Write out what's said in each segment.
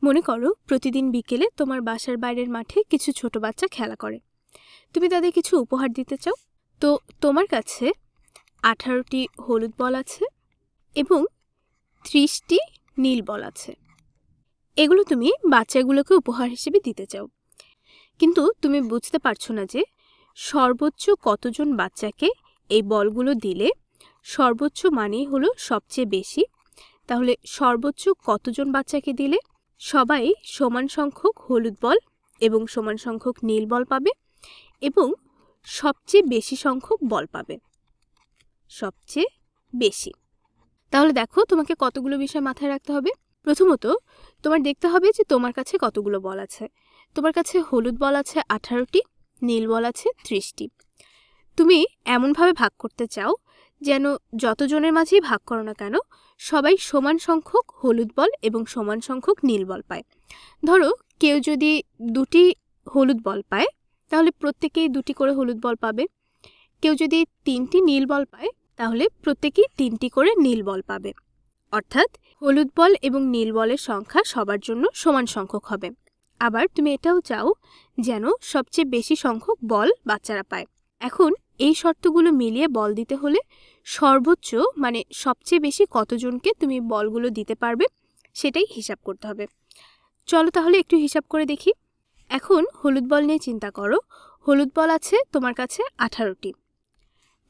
মনে করো প্রতিদিন বিকেলে তোমার বাসার বাইরের মাঠে কিছু ছোট বাচ্চা খেলা করে। তুমি তাদের কিছু উপহার দিতে চাও। তো তোমার কাছে 18টি হলুদ বল আছে এবং 30টি নীল বল আছে। এগুলো তুমি বাচ্চাগুলোকে উপহার হিসেবে দিতে চাও, কিন্তু তুমি বুঝতে পারছো না যে সর্বোচ্চ কতজন বাচ্চাকে এই বলগুলো দিলে সর্বোচ্চ মানেই হলো সবচেয়ে বেশি। তাহলে সর্বোচ্চ কতজন বাচ্চাকে দিলে সবাই সমান সংখ্যক হলুদ বল এবং সমান সংখ্যক নীল বল পাবে এবং সবচেয়ে বেশি সংখ্যক বল পাবে, সবচেয়ে বেশি। তাহলে দেখো, তোমাকে কতগুলো বিষয় মাথায় রাখতে হবে। প্রথমত তোমার দেখতে হবে যে তোমার কাছে কতগুলো বল আছে। তোমার কাছে হলুদ বল আছে 18টি, নীল বল আছে 30টি। তুমি এমনভাবে ভাগ করতে চাও যেন যতজনের মাঝেই ভাগ করো না কেন সবাই সমান সংখ্যক হলুদ বল এবং সমান সংখ্যক নীল বল পায়। ধরো কেউ যদি 2টি হলুদ বল পায় তাহলে প্রত্যেকেই 2টি করে হলুদ বল পাবে। কেউ যদি 3টি নীল বল পায় তাহলে প্রত্যেকেই 3টি করে নীল বল পাবে। অর্থাৎ হলুদ বল এবং নীল বলের সংখ্যা সবার জন্য সমান সংখ্যক হবে। আবার তুমি এটাও চাও যেন সবচেয়ে বেশি সংখ্যক বল বাচ্চারা পায়। এখন এই শর্তগুলো মিলিয়ে বল দিতে হলে সর্বোচ্চ মানে সবচেয়ে বেশি কতজনকে তুমি বলগুলো দিতে পারবে সেটাই হিসাব করতে হবে। চলো তাহলে একটু হিসাব করে দেখি। এখন হলুদ বল নিয়ে চিন্তা করো। হলুদ বল আছে তোমার কাছে 18টি।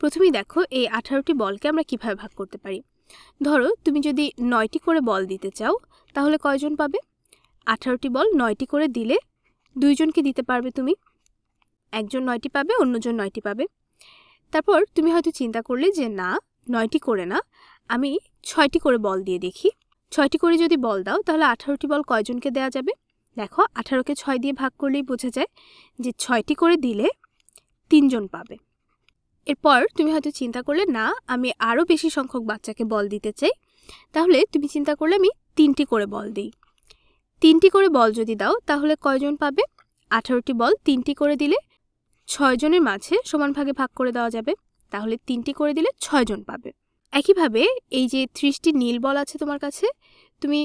প্রথমেই দেখো এই 18টি বলকে আমরা কিভাবে ভাগ করতে পারি। ধরো তুমি যদি 9টি করে বল দিতে চাও তাহলে কয়জন পাবে? 18টি বল 9টি করে দিলে 2 জনকে দিতে পারবে তুমি। একজন 9টি পাবে, অন্যজন 9টি পাবে। তারপর তুমি হয়তো চিন্তা করলে যে না, 9টি করে না, আমি 6টি করে বল দিয়ে দেখি। 6টি করে যদি বল দাও তাহলে 18টি বল কয়জনকে দেওয়া যাবে? দেখো 18কে 6 দিয়ে ভাগ করলেই বোঝা যায় যে 6টি করে দিলে 3 জন পাবে। এরপর তুমি হয়তো চিন্তা করলে না, আমি আরও বেশি সংখ্যক বাচ্চাকে বল দিতে চাই। তাহলে তুমি চিন্তা করলে আমি 3টি করে বল দিই। 3টি করে বল যদি দাও তাহলে কয়জন পাবে? 18টি বল 3টি করে দিলে 6 জনের মাঝে সমান ভাগে ভাগ করে দেওয়া যাবে। তাহলে 3টি করে দিলে 6 জন পাবে। একইভাবে এই যে 30টি নীল বল আছে তোমার কাছে, তুমি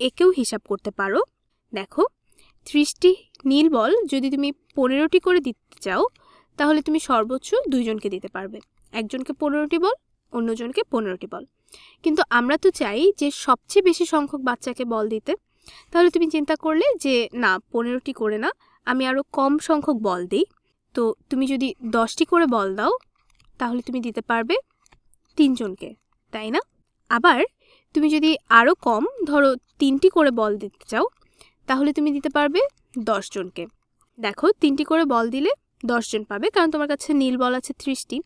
একেও হিসাব করতে পারো। দেখো 30টি নীল বল যদি তুমি 15টি করে দিতে চাও তাহলে তুমি সর্বোচ্চ 2 জনকে দিতে পারবে। একজনকে 15টি বল, অন্যজনকে 15টি বল। কিন্তু আমরা তো চাই যে সবচেয়ে বেশি সংখ্যক বাচ্চাকে বল দিতে। তাহলে তুমি চিন্তা করলে যে না, 15টি করে না, আমি আরও কম সংখ্যক বল দিই। তো তুমি যদি 10টি করে বল দাও তাহলে তুমি দিতে পারবে 3 জনকে, তাই না? আবার তুমি যদি আরও কম, ধরো 3টি করে বল দিতে চাও তাহলে তুমি দিতে পারবে 10 জনকে। দেখো 3টি করে বল দিলে 10 জন পাবে, কারণ তোমার কাছে নীল বল আছে 30টি।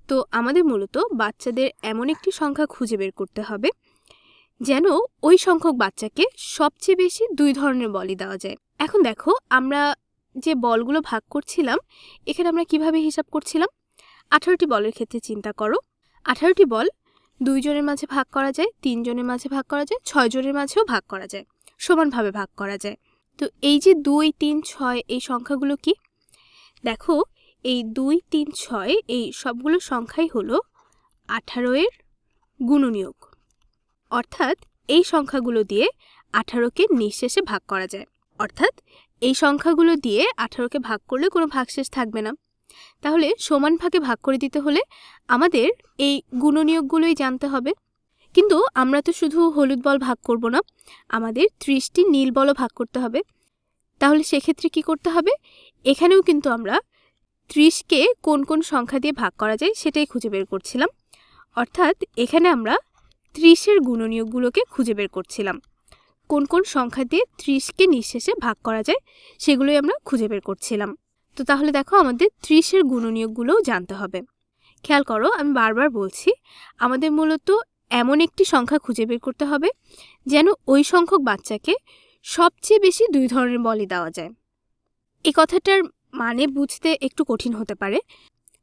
তো আমাদের মূলত বাচ্চাদের এমন একটি সংখ্যা খুঁজে বের করতে হবে যেন ওই সংখ্যক বাচ্চাকে সবচেয়ে বেশি 2 ধরনের বলই দেওয়া যায়। এখন দেখো, আমরা যে বলগুলো ভাগ করছিলাম এখানে আমরা কিভাবে হিসাব করছিলাম। 18টি বলের ক্ষেত্রে চিন্তা করো। 18টি বল 2 জনের মাঝে ভাগ করা যায়, 3 জনের মাঝে ভাগ করা যায়, 6 জনের মাঝেও ভাগ করা যায়, সমানভাবে ভাগ করা যায়। তো এই যে 2, 3, 6 এই সংখ্যাগুলো কি? দেখো এই 2, 3, 6 এই সবগুলো সংখ্যাই হলো 18 এর গুণনীয়ক। অর্থাৎ এই সংখ্যাগুলো দিয়ে 18কে নিঃশেষে ভাগ করা যায়। অর্থাৎ এই সংখ্যাগুলো দিয়ে 18কে ভাগ করলে কোনো ভাগশেষ থাকবে না। তাহলে সমান ভাগে ভাগ করে দিতে হলে আমাদের এই গুণনীয়কগুলোই জানতে হবে। কিন্তু আমরা তো শুধু হলুদ বল ভাগ করব না, আমাদের 30টি নীল বলও ভাগ করতে হবে। তাহলে সেক্ষেত্রে কি করতে হবে? এখানেও কিন্তু আমরা 30কে কোন কোন সংখ্যা দিয়ে ভাগ করা যায় সেটাই খুঁজে বের করছিলাম। অর্থাৎ এখানে আমরা 30-এর গুণনীয়কগুলোকে খুঁজে বের করছিলাম। কোন কোন সংখ্যা দিয়ে 30কে নিঃশেষে ভাগ করা যায় সেগুলোই আমরা খুঁজে বের করছিলাম। তো তাহলে দেখো, আমাদের 30-এর গুণনীয়কগুলোও জানতে হবে। খেয়াল করো, আমি বারবার বলছি, আমাদের মূলত এমন একটি সংখ্যা খুঁজে বের করতে হবে যেন ওই সংখ্যক বাচ্চাকে সবচেয়ে বেশি 2 ধরনের বলই দেওয়া যায়। এই কথাটার মানে বুঝতে একটু কঠিন হতে পারে।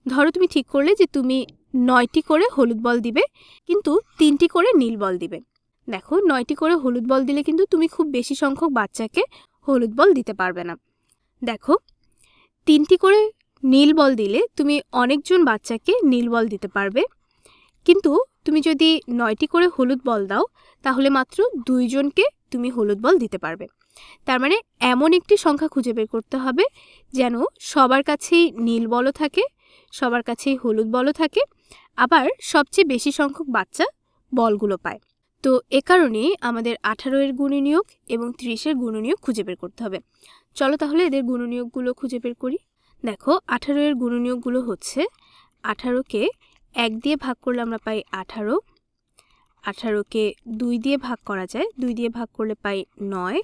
ধরো তুমি ঠিক করলে যে তুমি 9টি করে হলুদ বল দিবে, কিন্তু 3টি করে নীল বল দিবে। দেখো 9টি করে হলুদ বল দিলে কিন্তু তুমি খুব বেশি সংখ্যক বাচ্চাকে হলুদ বল দিতে পারবে না। দেখো 3টি করে নীল বল দিলে তুমি অনেকজন বাচ্চাকে নীল বল দিতে পারবে। কিন্তু তুমি যদি 9টি করে হলুদ বল দাও তাহলে মাত্র 2 জনকে তুমি হলুদ বল দিতে পারবে। তার মানে এমন একটি সংখ্যা খুঁজে বের করতে হবে যেন সবার কাছেই নীল বলও থাকে, সবার কাছেই হলুদ বলও থাকে, আবার সবচেয়ে বেশি সংখ্যক বাচ্চা বলগুলো পায়। তো এ কারণেই আমাদের 18 এর গুণনীয়ক এবং 30 এর গুণনীয়ক খুঁজে বের করতে হবে। চলো তাহলে এদের গুণনীয়কগুলো খুঁজে বের করি। দেখো 18 এর গুণনীয়কগুলো হচ্ছে 18কে 1 দিয়ে ভাগ করলে আমরা পাই 18, 18কে 2 দিয়ে ভাগ করা যায়, 2 দিয়ে ভাগ করলে পাই 9,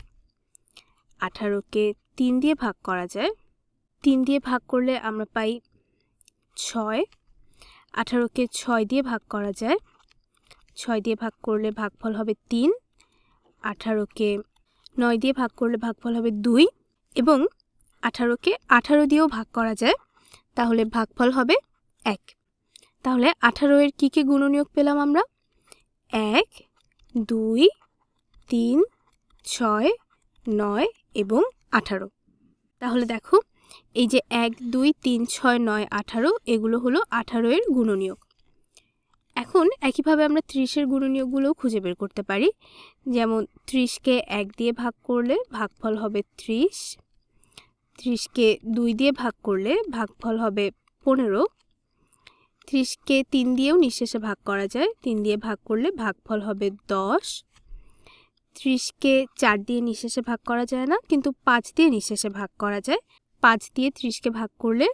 18কে 3 দিয়ে ভাগ করা যায়, 3 দিয়ে ভাগ করলে আমরা পাই 6, 18কে 6 দিয়ে ভাগ করা যায়, 6 দিয়ে ভাগ করলে ভাগফল হবে 3, 18কে 9 দিয়ে ভাগ করলে ভাগফল হবে 2 এবং 18কে 18 দিয়েও ভাগ করা যায়, তাহলে ভাগফল হবে 1। তাহলে 18 এর কী কী গুণনীয়ক পেলাম আমরা? 1, 2, 3, 6, 9 এবং 18। তাহলে দেখো এই যে 1, 2, 3, 6, 9, 18 এগুলো হলো 18 এর গুণনীয়ক। এখন একইভাবে আমরা 30 এর গুণনীয়কগুলোও খুঁজে বের করতে পারি। যেমন 30কে 1 দিয়ে ভাগ করলে ভাগফল হবে 30, 30কে 2 দিয়ে ভাগ করলে ভাগফল হবে 15, 30কে 3 দিয়েও নিঃশেষে ভাগ করা যায়, 3 দিয়ে ভাগ করলে ভাগফল হবে 10, 30কে 4 দিয়ে নিঃশেষে ভাগ করা যায় না, কিন্তু 5 দিয়ে নিঃশেষে ভাগ করা যায়, 5 দিয়ে 30কে ভাগ করলে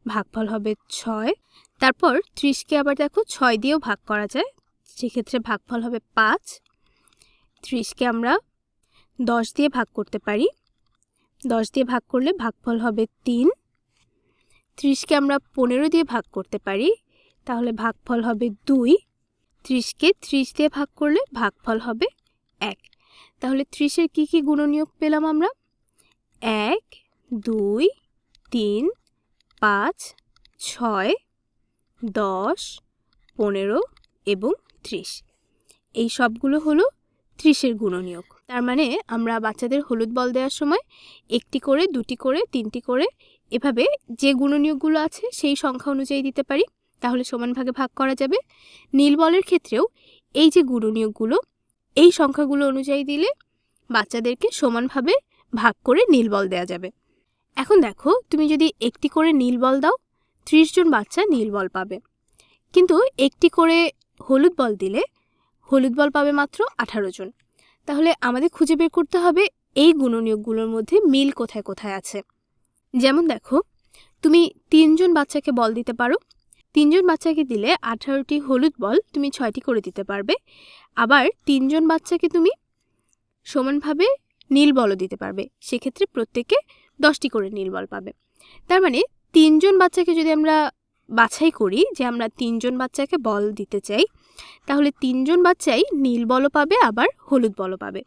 ভাগফল হবে 6। তারপর 30কে আবার দেখো 6 দিয়েও ভাগ করা যায়, সেক্ষেত্রে ভাগফল হবে 5। 30কে আমরা 10 দিয়ে ভাগ করতে পারি, 10 দিয়ে ভাগ করলে ভাগফল হবে 3। 30কে আমরা 15 দিয়ে ভাগ করতে পারি, তাহলে ভাগফল হবে 2। 30কে 30 দিয়ে ভাগ করলে ভাগফল হবে 1। তাহলে 30 এর কী কী গুণনীয়ক পেলাম আমরা? 1, 2, 3, 5, 6, 10, 15 এবং 30। এই সবগুলো হলো 30 এর গুণনীয়ক। তার মানে আমরা বাচ্চাদের হলুদ বল দেওয়ার সময় 1টি করে, 2টি করে, 3টি করে এভাবে যে গুণনীয়কগুলো আছে সেই সংখ্যা অনুযায়ী দিতে পারি, তাহলে সমান ভাগে ভাগ করা যাবে। নীল বলের ক্ষেত্রেও এই যে গুণনীয়কগুলো, এই সংখ্যাগুলো অনুযায়ী দিলে বাচ্চাদেরকে সমানভাবে ভাগ করে নীল বল দেওয়া যাবে। এখন দেখো তুমি যদি 1টি করে নীল বল দাও, 30 জন বাচ্চা নীল বল পাবে, কিন্তু 1টি করে হলুদ বল দিলে হলুদ বল পাবে মাত্র 18 জন। তাহলে আমাদের খুঁজে বের করতে হবে এই গুণনীয়কগুলোর মধ্যে মিল কোথায় কোথায় আছে। যেমন দেখো তুমি 3 জন বাচ্চাকে বল দিতে পারো, 3 জন বাচ্চাকে দিলে 18টি হলুদ বল তুমি 6টি করে দিতে পারবে, আবার 3 জন বাচ্চাকে তুমি সমানভাবে নীল বলও দিতে পারবে, সেক্ষেত্রে প্রত্যেকে 10টি করে নীল বল পাবে। তার মানে 3 জন বাচ্চাকে যদি আমরা বাছাই করি যে আমরা 3 জন বাচ্চাকে বল দিতে চাই, তাহলে 3 জন বাচ্চাই নীল বলও পাবে আবার হলুদ বলও পাবে।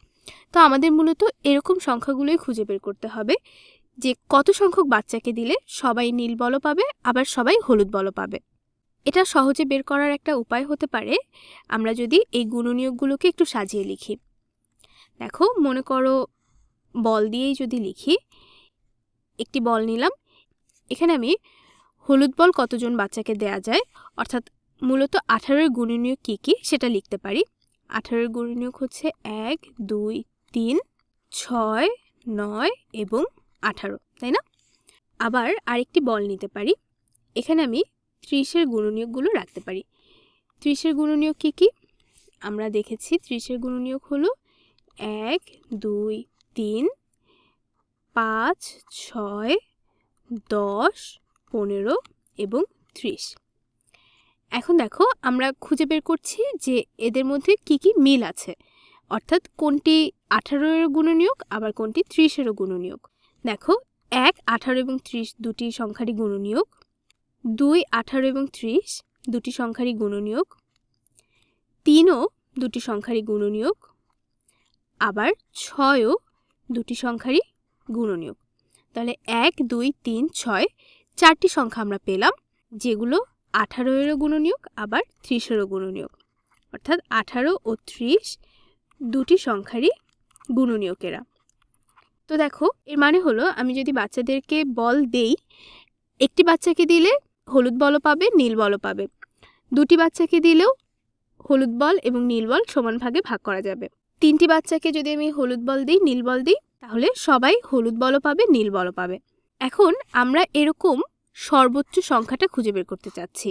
তো আমাদের মূলত এরকম সংখ্যাগুলোই খুঁজে বের করতে হবে যে কত সংখ্যক বাচ্চাকে দিলে সবাই নীল বলও পাবে আবার সবাই হলুদ বলও পাবে। এটা সহজে বের করার একটা উপায় হতে পারে আমরা যদি এই গুণনীয়কগুলোকে একটু সাজিয়ে লিখি। দেখো মনে করো বল দিয়েই যদি লিখি, একটি বল নিলাম, এখানে আমি হলুদ বল কতজন বাচ্চাকে দেয়া যায়, অর্থাৎ মূলত 18 এর গুণনীয়ক কী কী সেটা লিখতে পারি। 18 এর গুণনীয়ক হচ্ছে 1, 2, 3, 6, 9 এবং 18, তাই না? আবার আরেকটি বল নিতে পারি, এখানে আমি 30 এর গুণনীয়কগুলো রাখতে পারি। 30 এর গুণনীয়ক কী কী আমরা দেখেছি, 30 এর গুণনীয়ক হলো 1, 2, 3, 5, 6, 10, 15 এবং 30। এখন দেখো আমরা খুঁজে বের করছি যে এদের মধ্যে কি কি মিল আছে, অর্থাৎ কোনটি 18 এর গুণনীয়ক আবার কোনটি 30 এর গুণনীয়ক। দেখো 1, 18 এবং 30 দুটি সংখ্যারই গুণনীয়ক, 2, 18 এবং 30 দুটি সংখ্যারই গুণনীয়ক, 3ও দুটি সংখ্যারই গুণনীয়ক, আবার 6ও দুটি সংখ্যারই গুণনীয়ক। তাহলে 1, 2, 3, 6 4টি সংখ্যা আমরা পেলাম যেগুলো 18 এরও গুণনীয়ক আবার 30 এরও গুণনীয়ক, অর্থাৎ 18 ও 30 দুটি সংখ্যারই গুণনীয়কেরা। তো দেখো এর মানে হলো আমি যদি বাচ্চাদেরকে বল দেই, একটি বাচ্চাকে দিলে হলুদ বলও পাবে নীল বলও পাবে, দুটি বাচ্চাকে দিলেও হলুদ বল এবং নীল বল সমান ভাগে ভাগ করা যাবে, 3টি বাচ্চাকে যদি আমি হলুদ বল দিই, নীল বল দিই, তাহলে সবাই হলুদ বলও পাবে, নীল বলও পাবে। এখন আমরা এরকম সর্বোচ্চ সংখ্যাটা খুঁজে বের করতে চাচ্ছি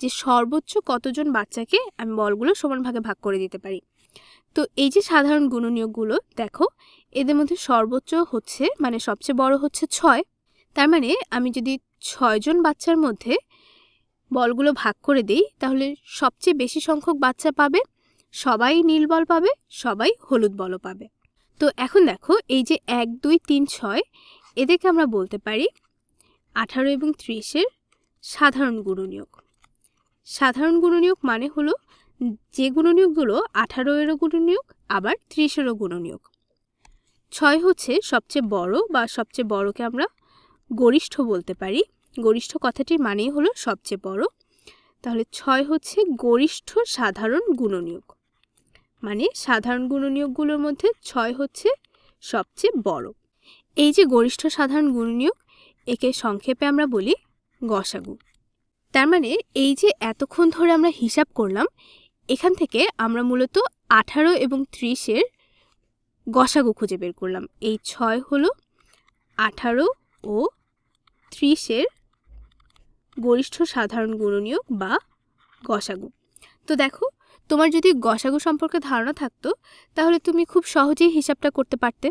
যে সর্বোচ্চ কতজন বাচ্চাকে আমি বলগুলো সমান ভাগে ভাগ করে দিতে পারি। তো এই যে সাধারণ গুণনীয়কগুলো দেখো, এদের মধ্যে সর্বোচ্চ হচ্ছে মানে সবচেয়ে বড় হচ্ছে 6। তার মানে আমি যদি 6 জন বাচ্চার মধ্যে বলগুলো ভাগ করে দিই, তাহলে সবচেয়ে বেশি সংখ্যক বাচ্চা পাবে, সবাই নীল বল পাবে, সবাই হলুদ বলও পাবে। তো এখন দেখো, এই যে 1, 2, 3, 6 এদেরকে আমরা বলতে পারি 18 এবং 30-এর সাধারণ গুণনীয়ক। সাধারণ গুণনীয়ক মানে হলো যে গুণনীয়কগুলো 18-এরও গুণনীয়ক আবার 30-এরও গুণনীয়ক। 6 হচ্ছে সবচেয়ে বড় বা সবচেয়ে বড়কে আমরা গরিষ্ঠ বলতে পারি। গরিষ্ঠ কথাটির মানেই হলো সবচেয়ে বড়। তাহলে 6 হচ্ছে গরিষ্ঠ সাধারণ গুণনীয়ক, মানে সাধারণ গুণনীয়কগুলোর মধ্যে 6 হচ্ছে সবচেয়ে বড়। এই যে গরিষ্ঠ সাধারণ গুণনীয়ক, একে সংক্ষেপে আমরা বলি গসাগু। তার মানে এই যে এতক্ষণ ধরে আমরা হিসাব করলাম, এখান থেকে আমরা মূলত 18 এবং 30-এর গসাগু খুঁজে বের করলাম। এই 6 হলো 18 ও 30-এর গরিষ্ঠ সাধারণ গুণনীয়ক বা গসাগু। তো দেখো, তোমার যদি গসাগু সম্পর্কে ধারণা থাকতো, তাহলে তুমি খুব সহজেই হিসাবটা করতে পারতে।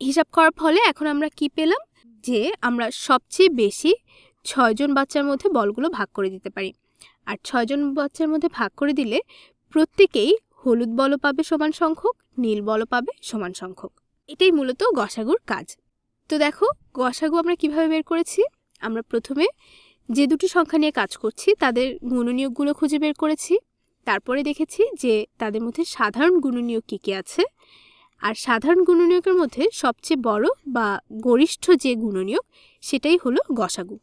হিসাব করার ফলে এখন আমরা কি পেলাম, যে আমরা সবচেয়ে বেশি 6 জন বাচ্চার মধ্যে বলগুলো ভাগ করে দিতে পারি। আর 6 জন বাচ্চার মধ্যে ভাগ করে দিলে প্রত্যেকেই হলুদ বলও পাবে সমান সংখ্যক, নীল বলও পাবে সমান সংখ্যক। এটাই মূলত গসাগুর কাজ। তো দেখো, গসাগু আমরা কিভাবে বের করেছি। আমরা প্রথমে যে দুটি সংখ্যা নিয়ে কাজ করছি তাদের গুণনীয়কগুলো খুঁজে বের করেছি। তারপরে দেখেছি যে তাদের মধ্যে সাধারণ গুণনীয়ক কী কী আছে, আর সাধারণ গুণনীয়কের মধ্যে সবচেয়ে বড় বা গরিষ্ঠ যে গুণনীয়ক সেটাই হলো গসাগু।